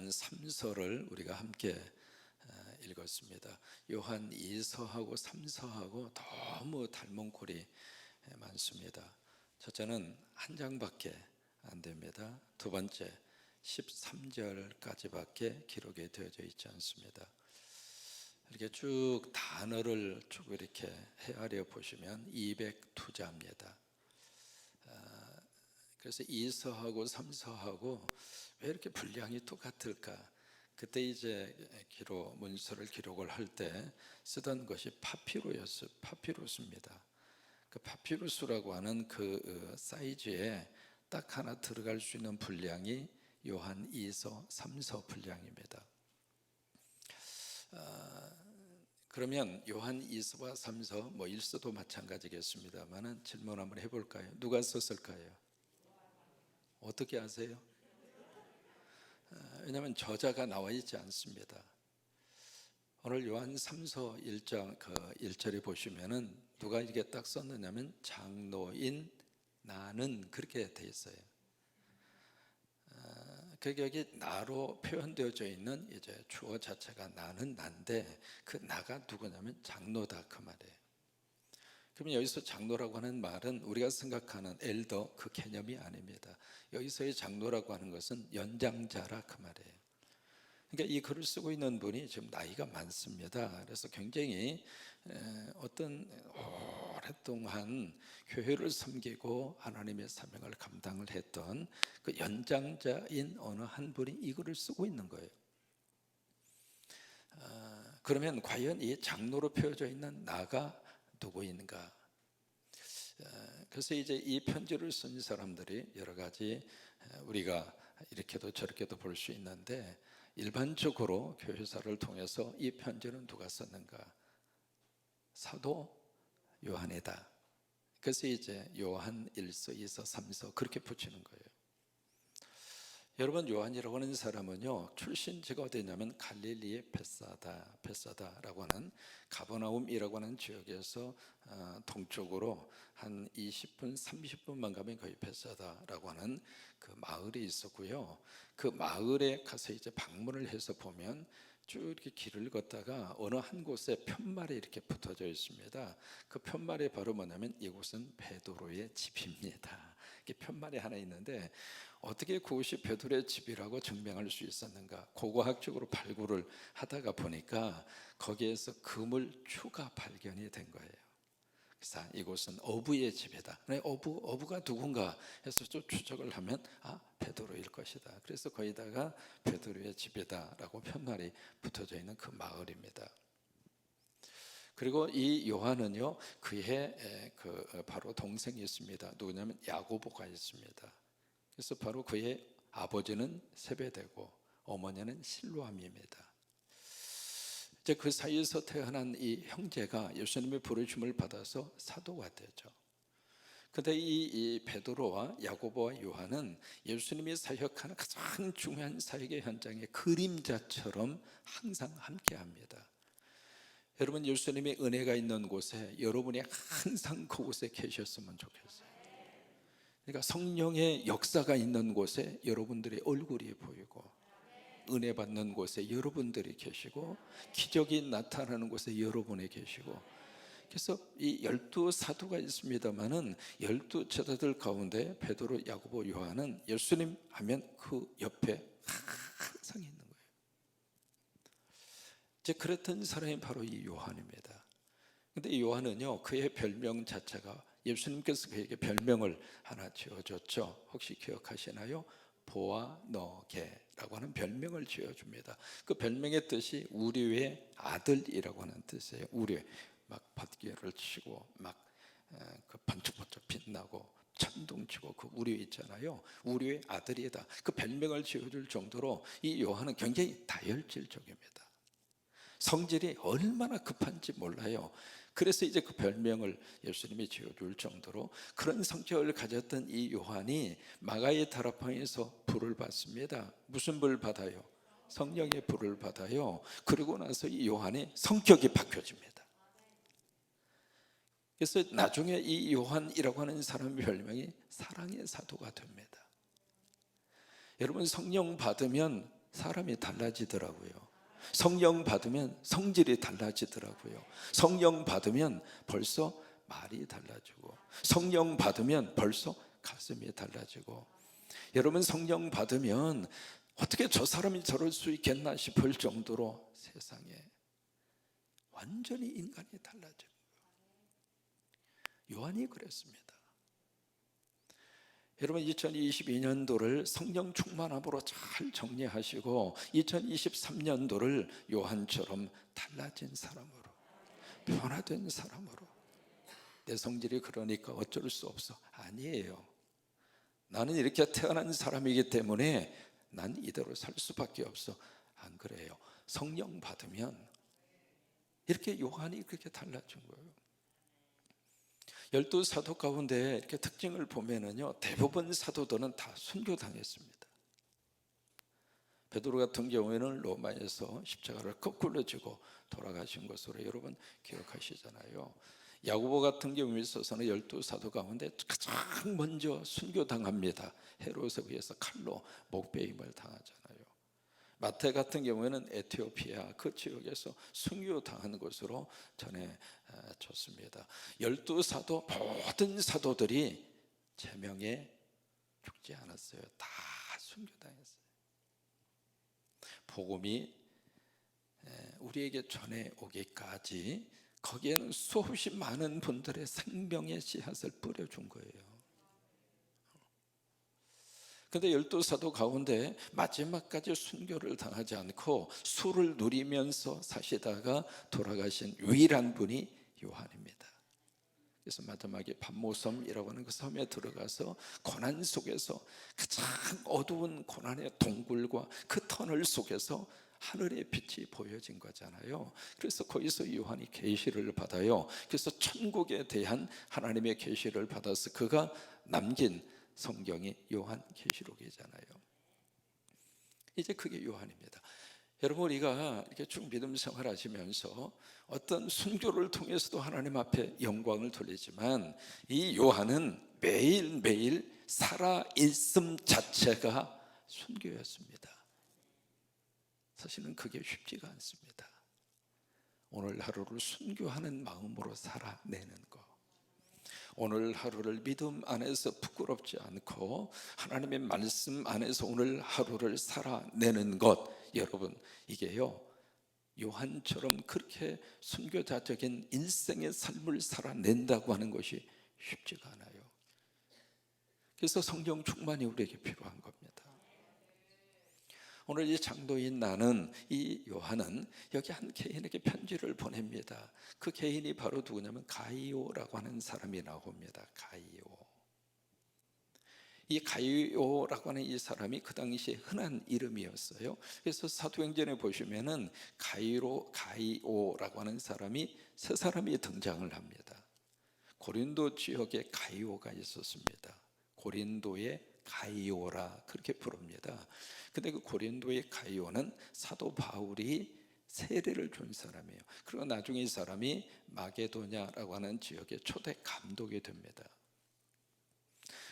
요한 3서를 우리가 함께 읽었습니다. 요한 2서하고 3서하고 너무 닮은 꼴이 많습니다. 첫째는 한 장밖에 안 됩니다. 두 번째 13절까지밖에 기록이 되어져 있지 않습니다. 이렇게 쭉 단어를 쭉 이렇게 헤아려 보시면 202자입니다. 그래서 2서하고 3서하고 왜 이렇게 분량이 똑같을까? 그때 이제 문서를 기록을 할 때 쓰던 것이 파피루스입니다. 그 파피루스라고 하는 그 사이즈에 딱 하나 들어갈 수 있는 분량이 요한 2서, 3서 분량입니다. 그러면 요한 2서와 3서, 뭐 1서도 마찬가지겠습니다만은 질문 한번 해볼까요? 누가 썼을까요? 어떻게 아세요? 왜냐하면 저자가 나와 있지 않습니다. 오늘 요한 3서 1장 1절에 보시면은 누가 이게 딱 썼느냐면 장로인 나는 그렇게 돼 있어요. 여기 나로 표현되어져 있는 이제 주어 자체가 나는 난데 그 나가 누구냐면 장로다 그 말이에요. 그러면 여기서 장로라고 하는 말은 우리가 생각하는 엘더 그 개념이 아닙니다. 여기서의 장로라고 하는 것은 연장자라 그 말이에요. 그러니까 이 글을 쓰고 있는 분이 지금 나이가 많습니다. 그래서 굉장히 어떤 오랫동안 교회를 섬기고 하나님의 사명을 감당을 했던 그 연장자인 어느 한 분이 이 글을 쓰고 있는 거예요. 그러면 과연 이 장로로 표어져 있는 나가 누구인가? 그래서 이제 이 편지를 쓴 사람들이 여러 가지 우리가 이렇게도 저렇게도 볼 수 있는데 일반적으로 교회사를 통해서 이 편지는 누가 썼는가? 사도 요한이다. 그래서 이제 요한 1서, 2서, 3서 그렇게 붙이는 거예요. 여러분, 요한이라고 하는 사람은요, 출신지가 어디냐면 갈릴리의 베사다라고 하는 가버나움이라고 하는 지역에서 동쪽으로 한 20분, 30분만 가면 거의 베사다라고 하는 그 마을이 있었고요. 그 마을에 가서 이제 방문을 해서 보면 쭉 이렇게 길을 걷다가 어느 한 곳에 편말이 이렇게 붙어져 있습니다. 그 편말이 바로 뭐냐면 이곳은 베드로의 집입니다. 이게 편말이 하나 있는데 어떻게 그곳이 베드로의 집이라고 증명할 수 있었는가? 고고학적으로 발굴을 하다가 보니까 거기에서 그물추가 발견이 된 거예요. 그래서 이곳은 어부의 집이다. 어부가 누군가 해서 좀 추적을 하면 베드로일 것이다. 그래서 거기다가 베드로의 집이다라고 편말이 붙어져 있는 그 마을입니다. 그리고 이 요한은요, 그의 바로 동생이 있습니다. 누구냐면 야고보가 있습니다. 그래서 바로 그의 아버지는 세베대고 어머니는 실로암입니다. 이제 그 사이에서 태어난 이 형제가 예수님의 부르심을 받아서 사도가 되죠. 그런데 이 베드로와 야고보와 요한은 예수님이 사역하는 가장 중요한 사역의 현장의 그림자처럼 항상 함께합니다. 여러분, 예수님의 은혜가 있는 곳에 여러분이 항상 그곳에 계셨으면 좋겠어요. 그러니까 성령의 역사가 있는 곳에 여러분들의 얼굴이 보이고, 은혜 받는 곳에 여러분들이 계시고, 기적이 나타나는 곳에 여러분이 계시고, 그래서 이 12사도가 있습니다마는 12제자들 가운데 베드로, 야고보, 요한은 예수님 하면 그 옆에 항상 있는 거예요. 이제 그랬던 사람이 바로 이 요한입니다. 근데 이 요한은요, 그의 별명 자체가 예수님께서 그에게 별명을 하나 지어줬죠. 혹시 기억하시나요? 보아너게라고 하는 별명을 지어줍니다. 그 별명의 뜻이 우리의 아들이라고 하는 뜻이에요. 우리 막 밭개를 치고 막 그 번쩍번쩍 빛나고 천둥치고 그 우리 있잖아요. 우리의 아들이다. 그 별명을 지어줄 정도로 이 요한은 굉장히 다혈질적입니다. 성질이 얼마나 급한지 몰라요. 그래서 이제 그 별명을 예수님이 지어줄 정도로 그런 성격을 가졌던 이 요한이 마가의 다락방에서 불을 받습니다. 무슨 불을 받아요? 성령의 불을 받아요. 그리고 나서 이 요한의 성격이 바뀌어집니다. 그래서 나중에 이 요한이라고 하는 사람의 별명이 사랑의 사도가 됩니다. 여러분, 성령 받으면 사람이 달라지더라고요. 성령 받으면 성질이 달라지더라고요. 성령 받으면 벌써 말이 달라지고, 성령 받으면 벌써 가슴이 달라지고, 여러분 성령 받으면 어떻게 저 사람이 저럴 수 있겠나 싶을 정도로 세상에 완전히 인간이 달라져요. 요한이 그랬습니다. 여러분 2022년도를 성령 충만함으로 잘 정리하시고 2023년도를 요한처럼 달라진 사람으로, 변화된 사람으로. 내 성질이 그러니까 어쩔 수 없어. 아니에요. 나는 이렇게 태어난 사람이기 때문에 난 이대로 살 수밖에 없어. 안 그래요. 성령 받으면 이렇게 요한이 그렇게 달라진 거예요. 12사도 가운데 이렇게 특징을 보면은요, 대부분 사도들은 다 순교당했습니다. 베드로 같은 경우에는 로마에서 십자가를 거꾸로 지고 돌아가신 것으로 여러분 기억하시잖아요. 야고보 같은 경우에 있어서는 12사도 가운데 가장 먼저 순교당합니다. 헤롯에 의해서 칼로 목베임을 당하잖아요. 마태 같은 경우에는 에티오피아 그 지역에서 순교당한 것으로 전해졌습니다. 12사도 모든 사도들이 제명에 죽지 않았어요. 다 순교당했어요. 복음이 우리에게 전해오기까지 거기에는 수없이 많은 분들의 생명의 씨앗을 뿌려준 거예요. 그런데 12사도 가운데 마지막까지 순교를 당하지 않고 술을 누리면서 사시다가 돌아가신 유일한 분이 요한입니다. 그래서 마지막에 밤모섬이라고 하는 그 섬에 들어가서 고난 속에서 가장 어두운 고난의 동굴과 그 터널 속에서 하늘의 빛이 보여진 거잖아요. 그래서 거기서 요한이 계시를 받아요. 그래서 천국에 대한 하나님의 계시를 받아서 그가 남긴 성경이 요한계시록이잖아요. 이제 그게 요한입니다. 여러분 우리가 이렇게 쭉 믿음 생활하시면서 어떤 순교를 통해서도 하나님 앞에 영광을 돌리지만 이 요한은 매일매일 살아있음 자체가 순교였습니다. 사실은 그게 쉽지가 않습니다. 오늘 하루를 순교하는 마음으로 살아내는 것, 오늘 하루를 믿음 안에서 부끄럽지 않고 하나님의 말씀 안에서 오늘 하루를 살아내는 것, 여러분 이게요 요한처럼 그렇게 순교자적인 인생의 삶을 살아낸다고 하는 것이 쉽지가 않아요. 그래서 성령 충만이 우리에게 필요한 겁니다. 오늘 이 장로인 나는, 이 요한은 여기 한 개인에게 편지를 보냅니다. 그 개인이 바로 누구냐면 가이오라고 하는 사람이 나옵니다. 가이오. 이 가이오라고 하는 이 사람이 그 당시에 흔한 이름이었어요. 그래서 사도행전에 보시면은 가이오라고 하는 사람이 세 사람이 등장을 합니다. 고린도 지역에 가이오가 있었습니다. 고린도의 가이오라 그렇게 부릅니다. 근데 그 고린도의 가이오는 사도 바울이 세례를 준 사람이에요. 그리고 나중에 이 사람이 마게도냐라고 하는 지역의 초대 감독이 됩니다.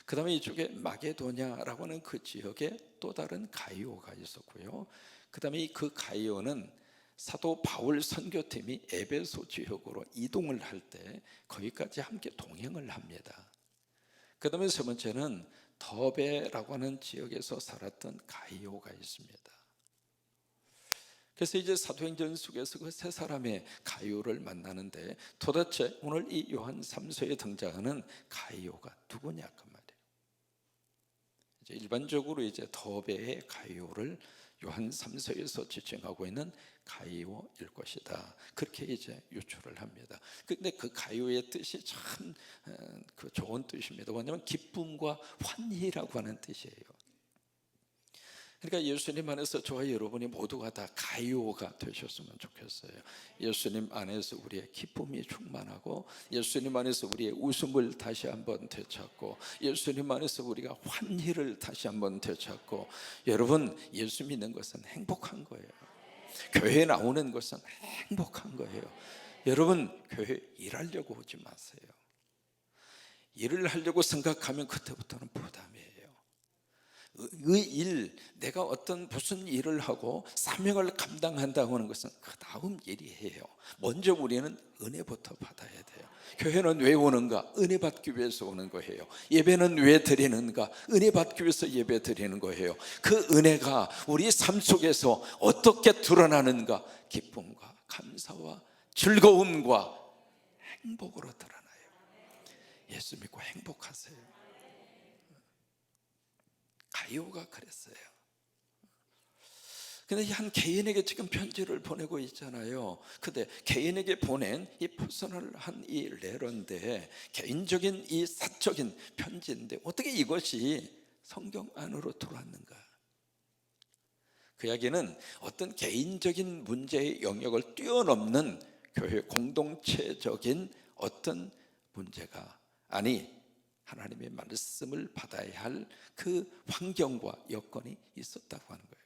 그 다음에 이쪽에 마게도냐라고 하는 그 지역에 또 다른 가이오가 있었고요. 그 다음에 그 가이오는 사도 바울 선교팀이 에베소 지역으로 이동을 할 때 거기까지 함께 동행을 합니다. 그 다음에 세 번째는 더베라고 하는 지역에서 살았던 가이오가 있습니다. 그래서 이제 사도행전 속에서 그 세 사람의 가이오를 만나는데 도대체 오늘 이 요한 3서에 등장하는 가이오가 누구냐 그 말이에요. 이제 일반적으로 이제 더베의 가이오를 요한 3서에서 지칭하고 있는 가이오일 것이다. 그렇게 이제 유추를 합니다. 근데 그 가이오의 뜻이 참 그 좋은 뜻입니다. 뭐냐면 기쁨과 환희라고 하는 뜻이에요. 그러니까 예수님 안에서 저와 여러분이 모두가 다 가이오가 되셨으면 좋겠어요. 예수님 안에서 우리의 기쁨이 충만하고, 예수님 안에서 우리의 웃음을 다시 한번 되찾고, 예수님 안에서 우리가 환희를 다시 한번 되찾고. 여러분, 예수 믿는 것은 행복한 거예요. 교회에 나오는 것은 행복한 거예요. 여러분, 교회 일하려고 오지 마세요. 일을 하려고 생각하면 그때부터는 부담이에요. 내가 어떤 무슨 일을 하고 사명을 감당한다고 하는 것은 그 다음 일이에요. 먼저 우리는 은혜부터 받아야 돼요. 교회는 왜 오는가? 은혜 받기 위해서 오는 거예요. 예배는 왜 드리는가? 은혜 받기 위해서 예배 드리는 거예요. 그 은혜가 우리 삶 속에서 어떻게 드러나는가? 기쁨과 감사와 즐거움과 행복으로 드러나요. 예수 믿고 행복하세요. 가요가 그랬어요. 근데 한 개인에게 지금 편지를 보내고 있잖아요. 근데 개인에게 보낸 이 퍼스널한 이 레터인데, 개인적인 이 사적인 편지인데 어떻게 이것이 성경 안으로 들어왔는가? 그 이야기는 어떤 개인적인 문제의 영역을 뛰어넘는 교회 공동체적인 어떤 문제가 아니, 하나님의 말씀을 받아야 할 그 환경과 여건이 있었다고 하는 거예요.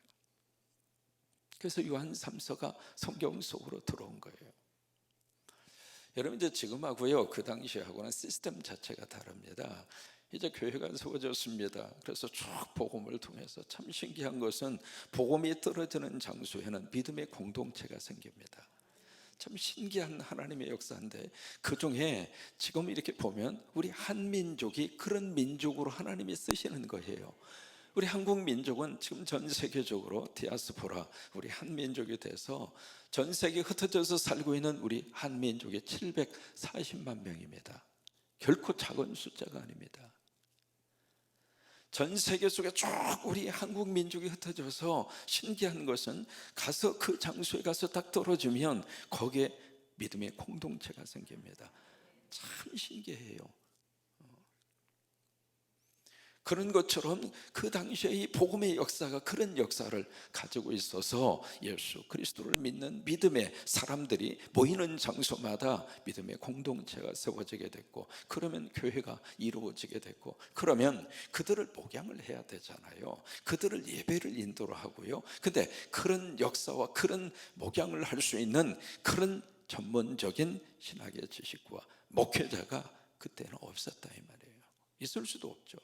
그래서 요한 3서가 성경 속으로 들어온 거예요. 여러분, 이제 지금하고요, 그 당시하고는 시스템 자체가 다릅니다. 이제 교회가 세워졌습니다. 그래서 쭉 복음을 통해서 참 신기한 것은 복음이 떨어지는 장소에는 믿음의 공동체가 생깁니다. 참 신기한 하나님의 역사인데, 그 중에 지금 이렇게 보면 우리 한민족이 그런 민족으로 하나님이 쓰시는 거예요. 우리 한국 민족은 지금 전 세계적으로 디아스포라, 우리 한민족이 돼서 전 세계에 흩어져서 살고 있는 우리 한민족이 740만 명입니다. 결코 작은 숫자가 아닙니다. 전 세계 속에 쭉 우리 한국 민족이 흩어져서 신기한 것은 가서 그 장소에 가서 딱 떨어지면 거기에 믿음의 공동체가 생깁니다. 참 신기해요. 그런 것처럼 그 당시에 이 복음의 역사가 그런 역사를 가지고 있어서 예수 그리스도를 믿는 믿음의 사람들이 모이는 장소마다 믿음의 공동체가 세워지게 됐고, 그러면 교회가 이루어지게 됐고, 그러면 그들을 목양을 해야 되잖아요. 그들을 예배를 인도를 하고요. 근데 그런 역사와 그런 목양을 할 수 있는 그런 전문적인 신학의 지식과 목회자가 그때는 없었다 이 말이에요. 있을 수도 없죠.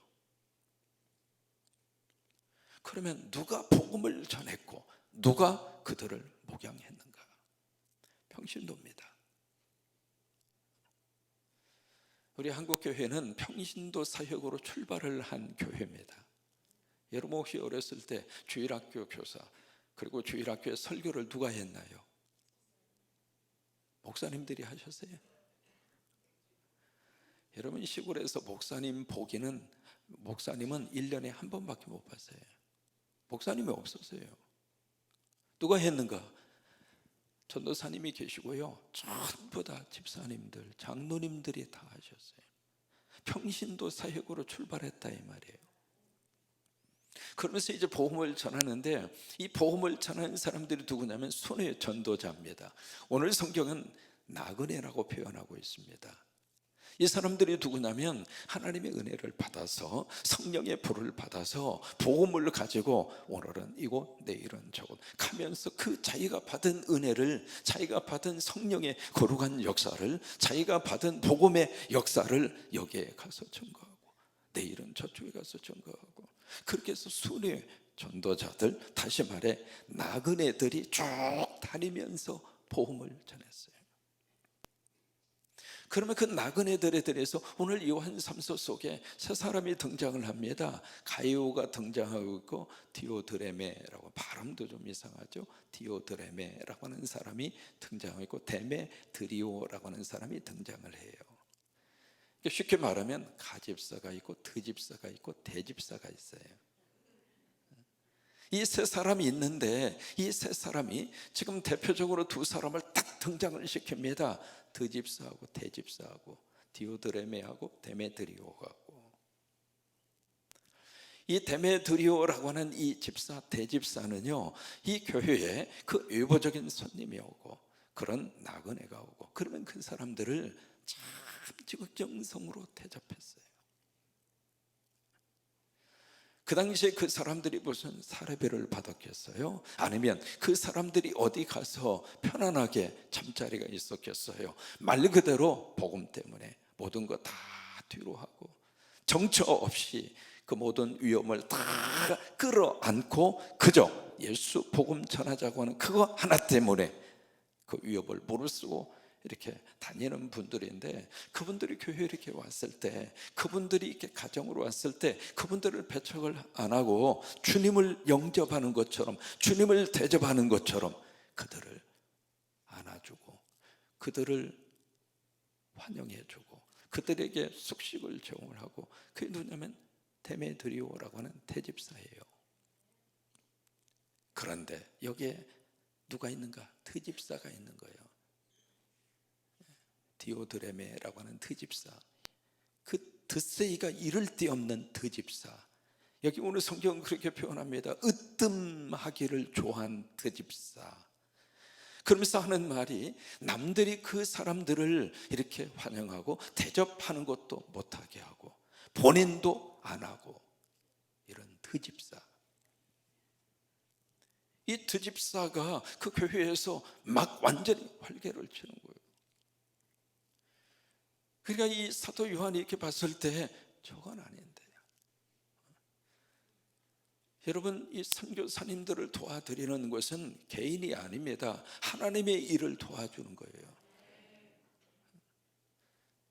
그러면 누가 복음을 전했고 누가 그들을 목양했는가? 평신도입니다. 우리 한국교회는 평신도 사역으로 출발을 한 교회입니다. 여러분 혹시 어렸을 때 주일학교 교사, 그리고 주일학교의 설교를 누가 했나요? 목사님들이 하셨어요. 여러분, 시골에서 목사님 보기는, 목사님은 1년에 한 번밖에 못 봤어요. 목사님이 없었어요. 누가 했는가? 전도사님이 계시고요, 전부 다 집사님들, 장로님들이 다 하셨어요. 평신도 사역으로 출발했다 이 말이에요. 그러면서 이제 복음을 전하는데, 이 복음을 전하는 사람들이 누구냐면 손의 전도자입니다. 오늘 성경은 나그네라고 표현하고 있습니다. 이 사람들이 누구냐면 하나님의 은혜를 받아서, 성령의 불을 받아서 복음을 가지고 오늘은 이곳 내일은 저곳 가면서 그 자기가 받은 은혜를, 자기가 받은 성령의 거룩한 역사를, 자기가 받은 복음의 역사를 여기에 가서 전거하고 내일은 저쪽에 가서 전거하고, 그렇게 해서 순회 전도자들, 다시 말해 나그네들이 쭉 다니면서 복음을 전했어요. 그러면 그 나그네들에 대해서 오늘 요한 3서 속에 세 사람이 등장을 합니다. 가이오가 등장하고 있고, 디오드레메라고, 발음도 좀 이상하죠. 디오드레메라고 하는 사람이 등장하고 있고, 데메드리오라고 하는 사람이 등장을 해요. 쉽게 말하면 가집사가 있고 드집사가 있고 대집사가 있어요. 이 세 사람이 있는데, 이 세 사람이 지금 대표적으로 두 사람을 딱 등장을 시킵니다. 드집사하고 대집사하고, 디오드레메하고 데메드리오하고. 이 데메드리오라고 하는 이 집사, 대집사는요, 이 교회에 그 외부적인 손님이 오고 그런 나그네가 오고, 그러면 그 사람들을 참 지극정성으로 대접했어요. 그 당시에 그 사람들이 무슨 사례비를 받았겠어요? 아니면 그 사람들이 어디 가서 편안하게 잠자리가 있었겠어요? 말 그대로 복음 때문에 모든 거 다 뒤로 하고 정처 없이 그 모든 위험을 다 끌어안고 그저 예수 복음 전하자고 하는 그거 하나 때문에 그 위협을 무릅쓰고 이렇게 다니는 분들인데, 그분들이 교회에 이렇게 왔을 때, 그분들이 이렇게 가정으로 왔을 때 그분들을 배척을 안 하고 주님을 영접하는 것처럼, 주님을 대접하는 것처럼 그들을 안아주고 그들을 환영해주고 그들에게 숙식을 제공을 하고, 그게 누구냐면 데메드리오라고 하는 대집사예요. 그런데 여기에 누가 있는가? 트집사가 있는 거예요. 디오드레메라고 하는 트집사, 그 드세이가 이를 데 없는 트집사. 여기 오늘 성경은 그렇게 표현합니다. 으뜸하기를 좋아한 트집사. 그러면서 하는 말이, 남들이 그 사람들을 이렇게 환영하고 대접하는 것도 못하게 하고 본인도 안 하고, 이런 트집사. 이 트집사가 그 교회에서 막 완전히 활개를 치는 거예요. 그러니까 이 사도 요한이 이렇게 봤을 때 저건 아닌데, 여러분, 이 선교사님들을 도와드리는 것은 개인이 아닙니다. 하나님의 일을 도와주는 거예요.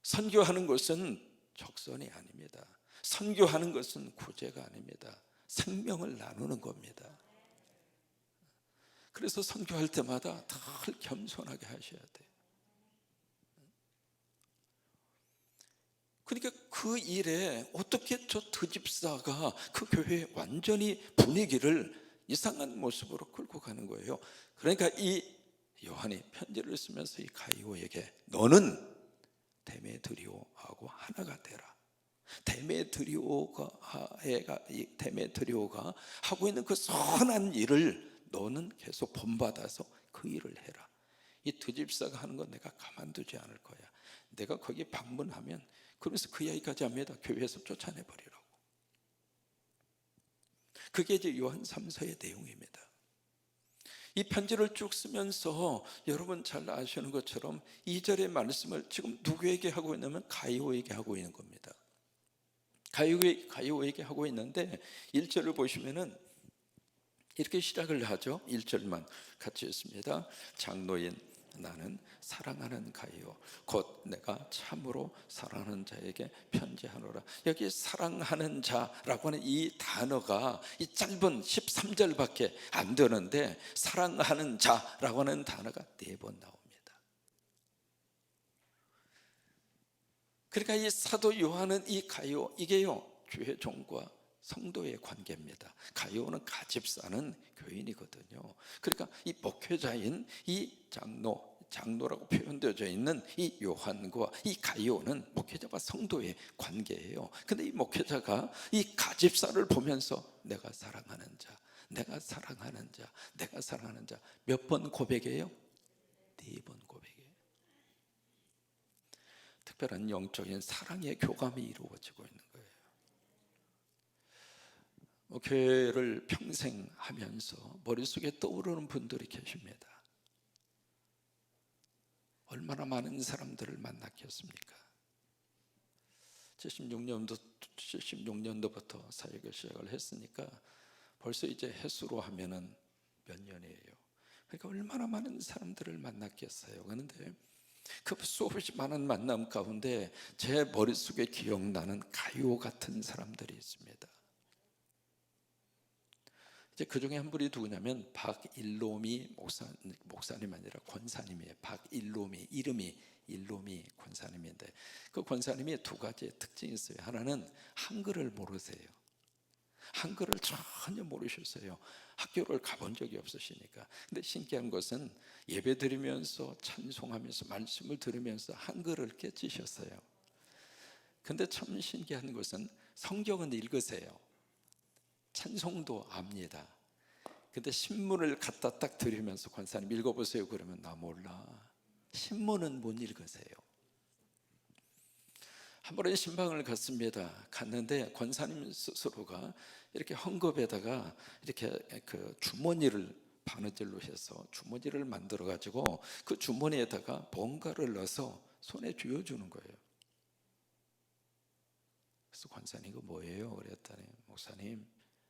선교하는 것은 적선이 아닙니다. 선교하는 것은 구제가 아닙니다. 생명을 나누는 겁니다. 그래서 선교할 때마다 늘 겸손하게 하셔야 돼요. 그러니까 그 일에 어떻게 저 드집사가 그 교회의 완전히 분위기를 이상한 모습으로 끌고 가는 거예요. 그러니까 이 요한이 편지를 쓰면서 이 가이오에게, 너는 데메드리오하고 하나가 되라. 데메드리오가 하고 있는 그 선한 일을 너는 계속 본받아서 그 일을 해라. 이 드집사가 하는 건 내가 가만두지 않을 거야. 내가 거기 방문하면, 그러면서 그 이야기까지 합니다. 교회에서 쫓아내버리라고. 그게 이제 요한 3서의 내용입니다. 이 편지를 쭉 쓰면서 여러분 잘 아시는 것처럼 2절의 말씀을 지금 누구에게 하고 있냐면 가이오에게 하고 있는 겁니다. 가이오에게 하고 있는데 1절을 보시면은 이렇게 시작을 하죠. 1절만 같이 읽습니다. 장로인 나는 사랑하는 가이오, 곧 내가 참으로 사랑하는 자에게 편지하노라. 여기 사랑하는 자라고 하는 이 단어가 이 짧은 13절밖에 안 되는데, 사랑하는 자라고 하는 단어가 4번 나옵니다. 그러니까 이 사도 요한은 이 가이오, 이게요 교회 종과 성도의 관계입니다. 가이오는 가집사는 교인이거든요. 그러니까 이 목회자인 이 장로라고 표현되어져 있는 이 요한과 이 가이오는 목회자와 성도의 관계예요. 근데 이 목회자가 이 가집사를 보면서 내가 사랑하는 자, 내가 사랑하는 자, 내가 사랑하는 자, 몇 번 고백해요? 4번 고백해요. 특별한 영적인 사랑의 교감이 이루어지고 있는 거예요. 교회를 평생 하면서 머릿속에 떠오르는 분들이 계십니다. 얼마나 많은 사람들을 만났겠습니까? 76년도부터 사역을 시작을 했으니까 벌써 이제 횟수로 하면은 몇 년이에요. 그러니까 얼마나 많은 사람들을 만났겠어요. 그런데 그 수없이 많은 만남 가운데 제 머릿속에 기억나는 가요 같은 사람들이 있습니다. 이제 그 중에 한 분이 누구냐면 박일로미 목사님 아니라 권사님이에요. 박일로미, 이름이 일로미 권사님인데, 그 권사님이 2가지의 특징이 있어요. 하나는 한글을 모르세요. 한글을 전혀 모르셨어요. 학교를 가본 적이 없으시니까. 근데 신기한 것은 예배 드리면서 찬송하면서 말씀을 들으면서 한글을 깨치셨어요. 근데 참 신기한 것은 성경은 읽으세요. 찬송도 압니다. 근데 신문을 갖다 딱 드리면서 권사님 읽어보세요 그러면 나 몰라. 신문은 못 읽으세요. 한 번은 신방을 갔는데 권사님 스스로가 이렇게 헝겊에다가 이렇게 그 주머니를 바느질로 해서 주머니를 만들어 가지고 그 주머니에다가 뭔가를 넣어서 손에 쥐어주는 거예요. 그래서 권사님 이거 뭐예요? 그랬더니 목사님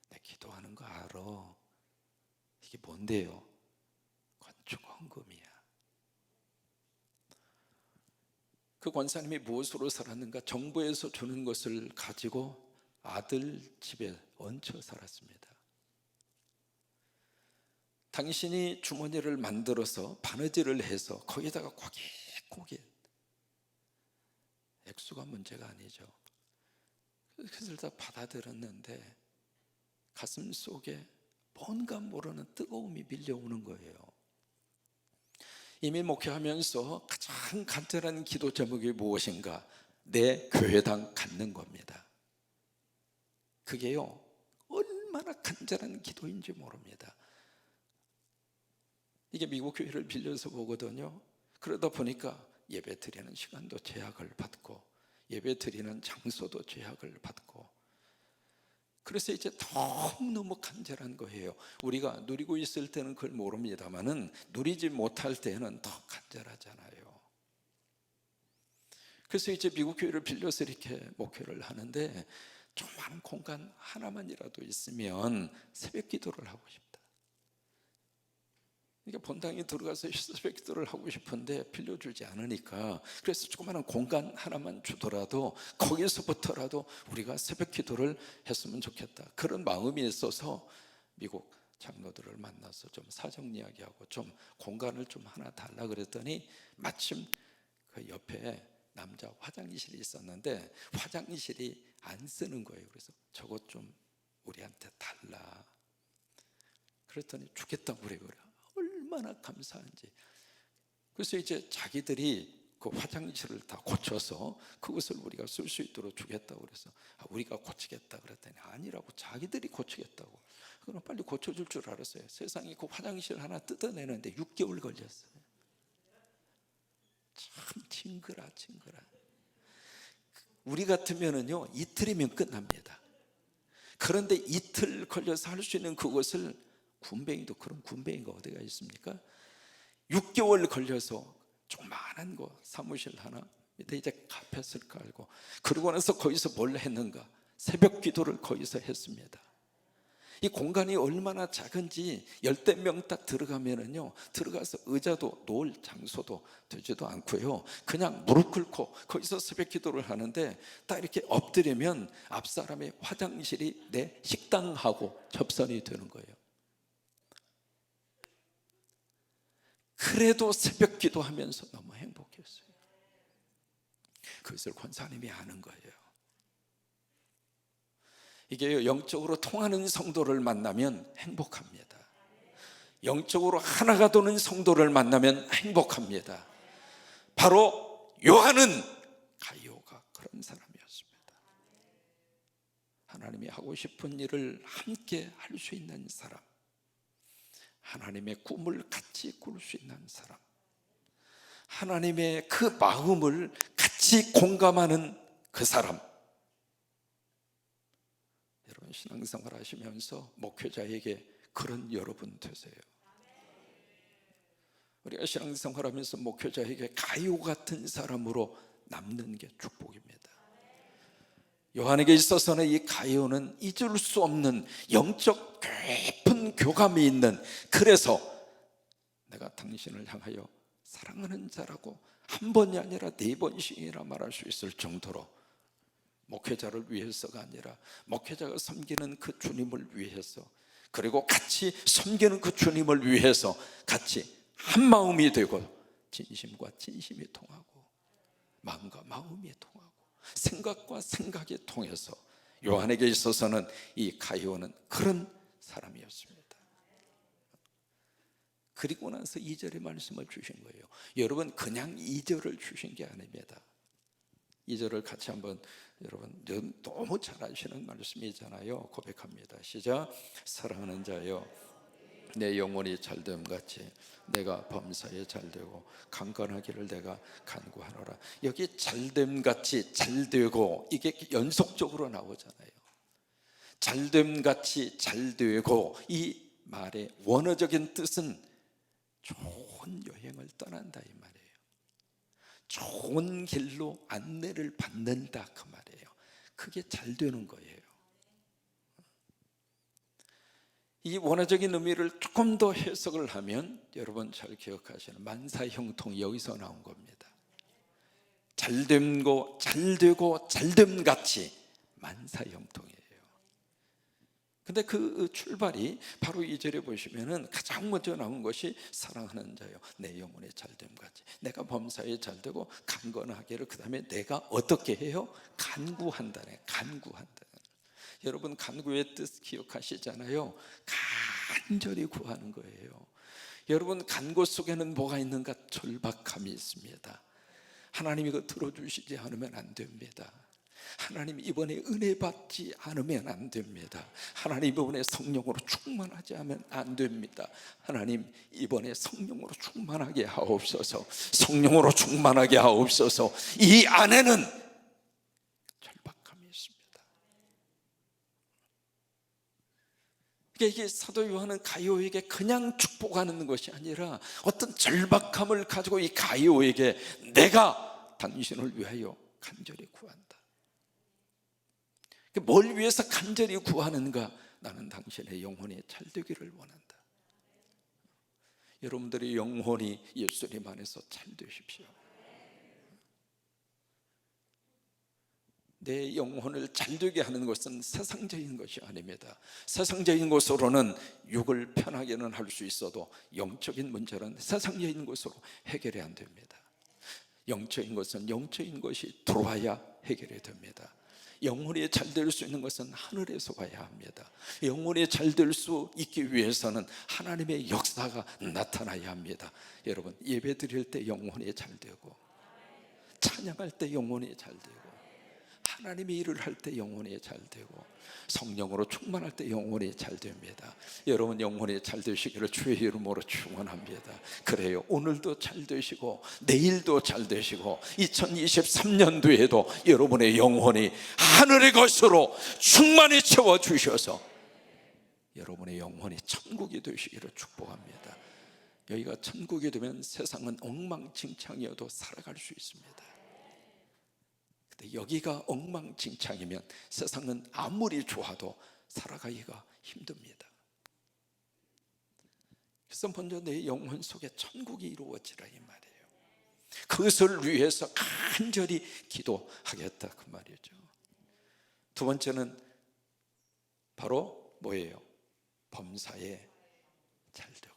내 기도하는 거 알아. 이게 뭔데요? 건축헌금이야. 그 권사님이 무엇으로 살았는가? 정부에서 주는 것을 가지고 아들 집에 얹혀 살았습니다. 당신이 주머니를 만들어서 바느질을 해서 거기다가 고깃고깃, 액수가 문제가 아니죠. 그것을 다 받아들였는데 가슴 속에 뭔가 모르는 뜨거움이 밀려오는 거예요. 이미 목회하면서 가장 간절한 기도 제목이 무엇인가? 내 교회당 갖는 겁니다. 그게요, 얼마나 간절한 기도인지 모릅니다. 이게 미국 교회를 빌려서 보거든요. 그러다 보니까 예배 드리는 시간도 제약을 받고 예배 드리는 장소도 제약을 받고, 그래서 이제 너무너무 간절한 거예요. 우리가 누리고 있을 때는 그걸 모릅니다만은 누리지 못할 때는 더 간절하잖아요. 그래서 이제 미국 교회를 빌려서 이렇게 목회를 하는데 조그마한 공간 하나만이라도 있으면 새벽 기도를 하고 싶다. 그러니까 본당에 들어가서 새벽 기도를 하고 싶은데 빌려주지 않으니까, 그래서 조그마한 공간 하나만 주더라도 거기서부터라도 우리가 새벽 기도를 했으면 좋겠다, 그런 마음이 있어서 미국 장로들을 만나서 좀 사정 이야기하고 좀 공간을 좀 하나 달라 그랬더니 마침 그 옆에 남자 화장실이 있었는데 화장실이 안 쓰는 거예요. 그래서 저것 좀 우리한테 달라 그랬더니 주겠다고 그래요. 얼마나 감사한지. 그래서 이제 자기들이 그 화장실을 다 고쳐서 그것을 우리가 쓸 수 있도록 주겠다고 그래서 우리가 고치겠다 그랬더니 아니라고, 자기들이 고치겠다고. 그럼 빨리 고쳐줄 줄 알았어요. 세상에 그 화장실 하나 뜯어내는데 6개월 걸렸어요. 참 징그라. 우리 같으면은요 이틀이면 끝납니다. 그런데 이틀 걸려서 할 수 있는 그것을, 군뱅이도 그런 군뱅이가 어디가 있습니까? 6개월 걸려서 조그만한 거 사무실 하나 밑에 이제 카펫을 깔고, 그러고 나서 거기서 뭘 했는가? 새벽 기도를 거기서 했습니다. 이 공간이 얼마나 작은지 10명 딱 들어가면은요, 들어가서 의자도 놓을 장소도 되지도 않고요, 그냥 무릎 꿇고 거기서 새벽 기도를 하는데 딱 이렇게 엎드리면 앞사람의 화장실이 내 식당하고 접선이 되는 거예요. 그래도 새벽 기도하면서 너무 행복했어요. 그것을 권사님이 아는 거예요. 이게 영적으로 통하는 성도를 만나면 행복합니다. 영적으로 하나가 되는 성도를 만나면 행복합니다. 바로 요한은 가이오가 그런 사람이었습니다. 하나님이 하고 싶은 일을 함께 할 수 있는 사람, 하나님의 꿈을 같이 꿀 수 있는 사람, 하나님의 그 마음을 같이 공감하는 그 사람. 여러분 신앙생활 하시면서 목회자에게 그런 여러분 되세요. 우리가 신앙생활 하면서 목회자에게 가이오 같은 사람으로 남는 게 축복입니다. 요한에게 있어서는 이 가이오는 잊을 수 없는 영적 깊은 교감이 있는, 그래서 내가 당신을 향하여 사랑하는 자라고 한 번이 아니라 4번씩이나 말할 수 있을 정도로, 목회자를 위해서가 아니라 목회자가 섬기는 그 주님을 위해서, 그리고 같이 섬기는 그 주님을 위해서 같이 한 마음이 되고 진심과 진심이 통하고 마음과 마음이 통하고 생각과 생각이 통해서, 요한에게 있어서는 이 가이오는 그런 사람이었습니다. 그리고 나서 2절의 말씀을 주신 거예요. 여러분 그냥 2절을 주신 게 아닙니다. 2절을 같이 한번, 여러분 너무 잘 아시는 말씀이잖아요. 고백합니다. 시작. 사랑하는 자여, 내 영혼이 잘됨 같이 내가 범사에 잘되고 강건하기를 내가 간구하노라. 여기 잘됨 같이 잘되고, 이게 연속적으로 나오잖아요. 잘됨 같이 잘되고, 이 말의 원어적인 뜻은 좋은 여행을 떠난다 이 말이에요. 좋은 길로 안내를 받는다 그 말이에요. 그게 잘 되는 거예요. 이 원어적인 의미를 조금 더 해석을 하면 여러분 잘 기억하시는 만사형통이 여기서 나온 겁니다. 잘됨고 잘되고 잘됨 같이 만사형통이에요. 근데 그 출발이 바로 이 절에 보시면은 가장 먼저 나온 것이 사랑하는 자요 내 영혼의 잘됨 같이, 내가 범사에 잘되고 강건하기를, 그 다음에 내가 어떻게 해요? 간구한다네. 간구한다. 여러분 간구의 뜻 기억하시잖아요. 간절히 구하는 거예요. 여러분 간구 속에는 뭐가 있는가? 절박함이 있습니다. 하나님이 이거 들어주시지 않으면 안 됩니다. 하나님 이번에 은혜 받지 않으면 안 됩니다. 하나님 이번에 성령으로 충만하지 않으면 안 됩니다. 하나님 이번에 성령으로 충만하게 하옵소서. 성령으로 충만하게 하옵소서. 이 안에는 절박함이 있습니다. 이게 사도 요한은 가이오에게 그냥 축복하는 것이 아니라 어떤 절박함을 가지고 이 가이오에게 내가 당신을 위하여 간절히 구한다. 뭘 위해서 간절히 구하는가? 나는 당신의 영혼이 잘되기를 원한다. 여러분들의 영혼이 예수님 안에서 잘되십시오. 내 영혼을 잘되게 하는 것은 세상적인 것이 아닙니다. 세상적인 것으로는 육을 편하게는 할 수 있어도 영적인 문제는 세상적인 것으로 해결이 안 됩니다. 영적인 것은 영적인 것이 들어와야 해결이 됩니다. 영혼이 잘될 수 있는 것은 하늘에서 와야 합니다. 영혼이 잘될 수 있기 위해서는 하나님의 역사가 나타나야 합니다. 여러분 예배 드릴 때 영혼이 잘되고, 찬양할 때 영혼이 잘되고, 하나님의 일을 할 때 영혼이 잘되고, 성령으로 충만할 때 영혼이 잘됩니다. 여러분 영혼이 잘되시기를 주의 이름으로 축원합니다. 그래요, 오늘도 잘되시고 내일도 잘되시고 2023년도에도 여러분의 영혼이 하늘의 것으로 충만히 채워주셔서 여러분의 영혼이 천국이 되시기를 축복합니다. 여기가 천국이 되면 세상은 엉망진창이어도 살아갈 수 있습니다. 여기가 엉망진창이면 세상은 아무리 좋아도 살아가기가 힘듭니다. 그래서 먼저 내 영혼 속에 천국이 이루어지라 이 말이에요. 그것을 위해서 간절히 기도하겠다 그 말이죠. 두 번째는 바로 뭐예요? 범사에 잘되고.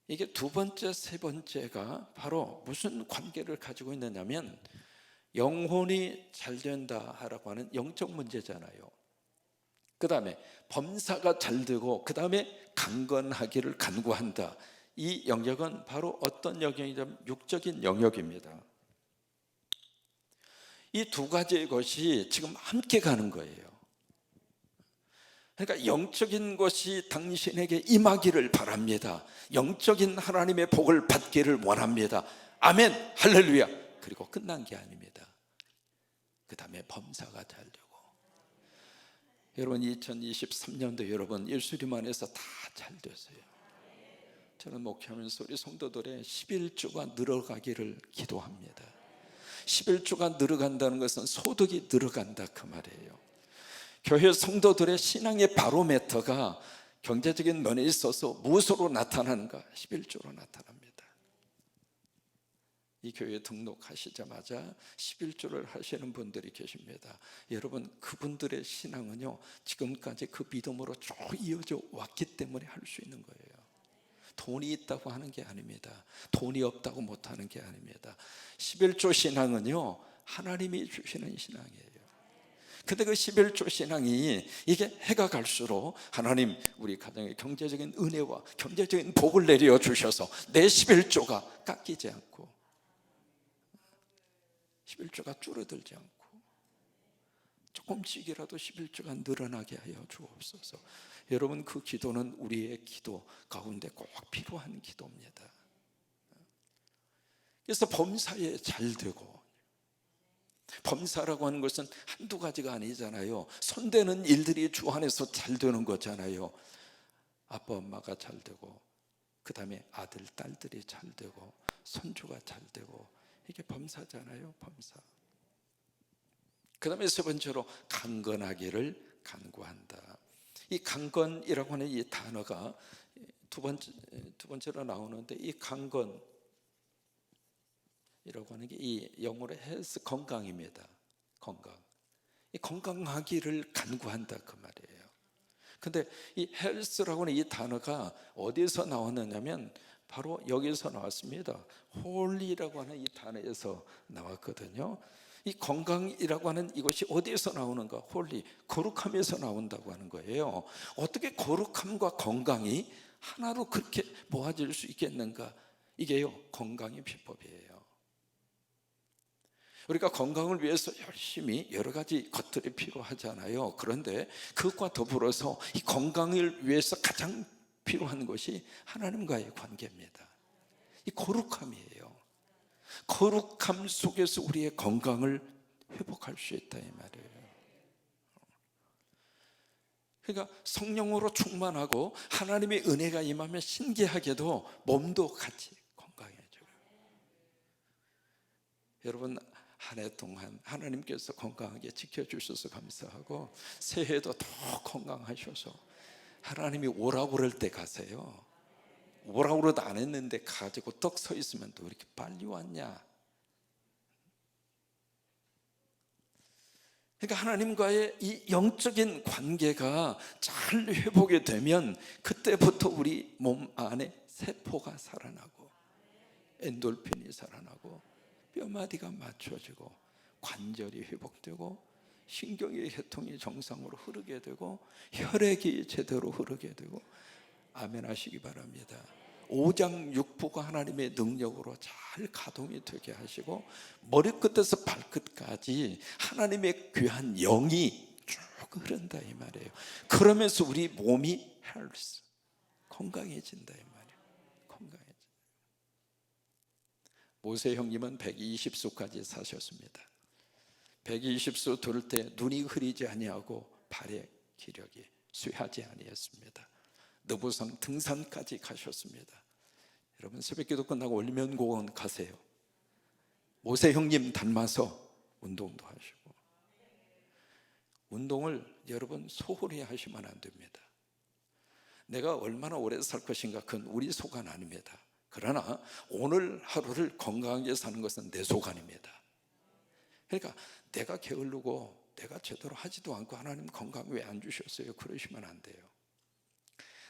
이게 두 번째 세 번째가 바로 무슨 관계를 가지고 있느냐면, 영혼이 잘된다라고 하는 영적 문제잖아요. 그 다음에 범사가 잘되고, 그 다음에 강건하기를 간구한다. 이 영역은 바로 어떤 영역이냐면 육적인 영역입니다. 이 두 가지의 것이 지금 함께 가는 거예요. 그러니까 영적인 것이 당신에게 임하기를 바랍니다. 영적인 하나님의 복을 받기를 원합니다. 아멘, 할렐루야. 그리고 끝난 게 아닙니다. 그 다음에 범사가 잘 되고. 여러분 2023년도 여러분 예수님 안에서 다 잘 됐어요. 저는 목회하면서 우리 성도들의 11조가 늘어가기를 기도합니다. 11조가 늘어간다는 것은 소득이 늘어간다 그 말이에요. 교회 성도들의 신앙의 바로미터가 경제적인 면에 있어서 무엇으로 나타나는가? 11조로 나타납니다. 이 교회에 등록하시자마자 11조를 하시는 분들이 계십니다. 여러분 그분들의 신앙은요 지금까지 그 믿음으로 쭉 이어져 왔기 때문에 할 수 있는 거예요. 돈이 있다고 하는 게 아닙니다. 돈이 없다고 못하는 게 아닙니다. 11조 신앙은요 하나님이 주시는 신앙이에요. 근데 그 11조 신앙이 이게 해가 갈수록 하나님 우리 가정에 경제적인 은혜와 경제적인 복을 내려 주셔서 내 11조가 깎이지 않고 11조가 줄어들지 않고 조금씩이라도 11조가 늘어나게 하여 주옵소서. 여러분 그 기도는 우리의 기도 가운데 꼭 필요한 기도입니다. 그래서 범사에 잘 되고, 범사라고 하는 것은 한두 가지가 아니잖아요. 손대는 일들이 주 안에서 잘 되는 거잖아요. 아빠 엄마가 잘 되고, 그 다음에 아들 딸들이 잘 되고, 손주가 잘 되고, 이게 범사잖아요. 범사. 그 다음에 세 번째로 강건하기를 간구한다. 이 강건이라고 하는 이 단어가 두 번째로 나오는데, 이 강건이라고 하는 게 이 영어로 헬스, 건강입니다. 건강. 이 건강하기를 간구한다 그 말이에요. 근데 이 헬스라고 하는 이 단어가 어디서 나왔느냐면 바로 여기서 나왔습니다. 홀리라고 하는 이 단어에서 나왔거든요. 이 건강이라고 하는 이것이 어디에서 나오는가? 홀리, 거룩함에서 나온다고 하는 거예요. 어떻게 거룩함과 건강이 하나로 그렇게 모아질 수 있겠는가? 이게요, 건강의 비법이에요. 우리가 건강을 위해서 열심히 여러 가지 것들이 필요하잖아요. 그런데 그것과 더불어서 이 건강을 위해서 가장 필요한 것이 하나님과의 관계입니다. 이 거룩함이에요. 거룩함 속에서 우리의 건강을 회복할 수 있다 이 말이에요. 그러니까 성령으로 충만하고 하나님의 은혜가 임하면 신기하게도 몸도 같이 건강해져요. 여러분, 한 해 동안 하나님께서 건강하게 지켜주셔서 감사하고 새해에도 더 건강하셔서 하나님이 오라고 그럴 때 가세요. 오라고 그러도 안 했는데 가지고 떡 서 있으면 또 이렇게 빨리 왔냐? 그러니까 하나님과의 이 영적인 관계가 잘 회복이 되면 그때부터 우리 몸 안에 세포가 살아나고 엔돌핀이 살아나고 뼈마디가 맞춰지고 관절이 회복되고 신경의 해통이 정상으로 흐르게 되고 혈액이 제대로 흐르게 되고, 아멘 하시기 바랍니다. 오장육부가 하나님의 능력으로 잘 가동이 되게 하시고 머리끝에서 발끝까지 하나님의 귀한 영이 쭉 흐른다 이 말이에요. 그러면서 우리 몸이 헬스, 건강해진다 이 말이에요. 건강해진다. 모세 형님은 120수까지 사셨습니다. 120수 돌 때 눈이 흐리지 아니하고 발의 기력이 쇠하지 아니했습니다. 느보성 등산까지 가셨습니다. 여러분, 새벽기도 끝나고 월면공원 가세요. 모세 형님 닮아서 운동도 하시고. 운동을 여러분 소홀히 하시면 안 됩니다. 내가 얼마나 오래 살 것인가, 그건 우리 소관 아닙니다. 그러나 오늘 하루를 건강하게 사는 것은 내 소관입니다. 그러니까 내가 게으르고 내가 제대로 하지도 않고 하나님 건강 왜 안 주셨어요? 그러시면 안 돼요.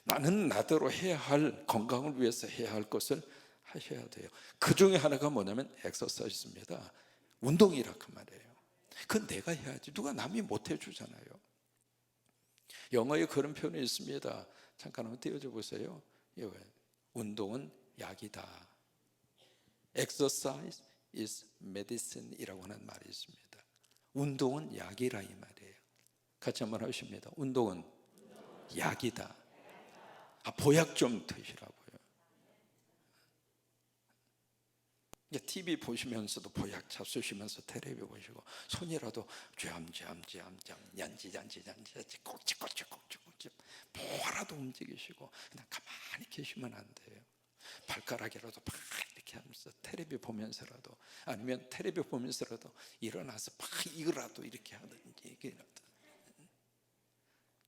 나는 나대로 해야 할, 건강을 위해서 해야 할 것을 하셔야 돼요. 그 중에 하나가 뭐냐면 엑서사이즈입니다. 운동이라 그 말이에요. 그건 내가 해야지, 누가 남이 못 해주잖아요. 영어에 그런 표현이 있습니다. 잠깐 한번 띄워줘 보세요. 운동은 약이다. Exercise is medicine 이라고 하는 말이 있습니다. 운동은 약이라 이 말이에요. 같이 한번 하십니다. 운동은 약이다. 보약 좀 드시라고요. TV 보시면서도 보약 잡수시면서 텔레비 보시고 손이라도 쥐엄쥐엄 얀지얀지 꼭지꼭지 뭐라도 움직이시고 그냥 가만히 계시면 안 돼요. 발가락이라도 막 이렇게 하면서 텔레비 보면서라도, 아니면 텔레비 보면서라도 일어나서 막 이거라도 이렇게 하든지.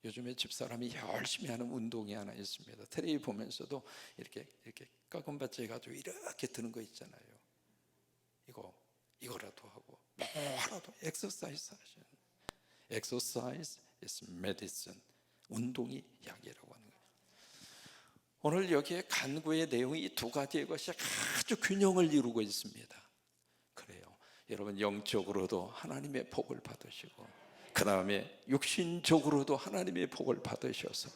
요즘에 집사람이 열심히 하는 운동이 하나 있습니다. 텔레비 보면서도 이렇게 꺾음받쳐 해가지고 이렇게 드는 거 있잖아요. 이거라도 하고 뭐라도 엑서사이즈 하셔야 돼요. Exercise is medicine. 운동이 약이라고 하는 거예요. 오늘 여기에 간구의 내용이 이 두 가지의 것이 아주 균형을 이루고 있습니다. 그래요. 여러분, 영적으로도 하나님의 복을 받으시고 그 다음에 육신적으로도 하나님의 복을 받으셔서,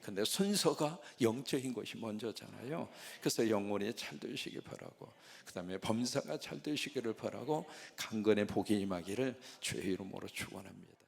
근데 순서가 영적인 것이 먼저잖아요. 그래서 영혼이 잘 되시길 바라고, 그 다음에 범사가 잘 되시기를 바라고, 강건의 복이 임하기를 주의 이름으로 축원합니다.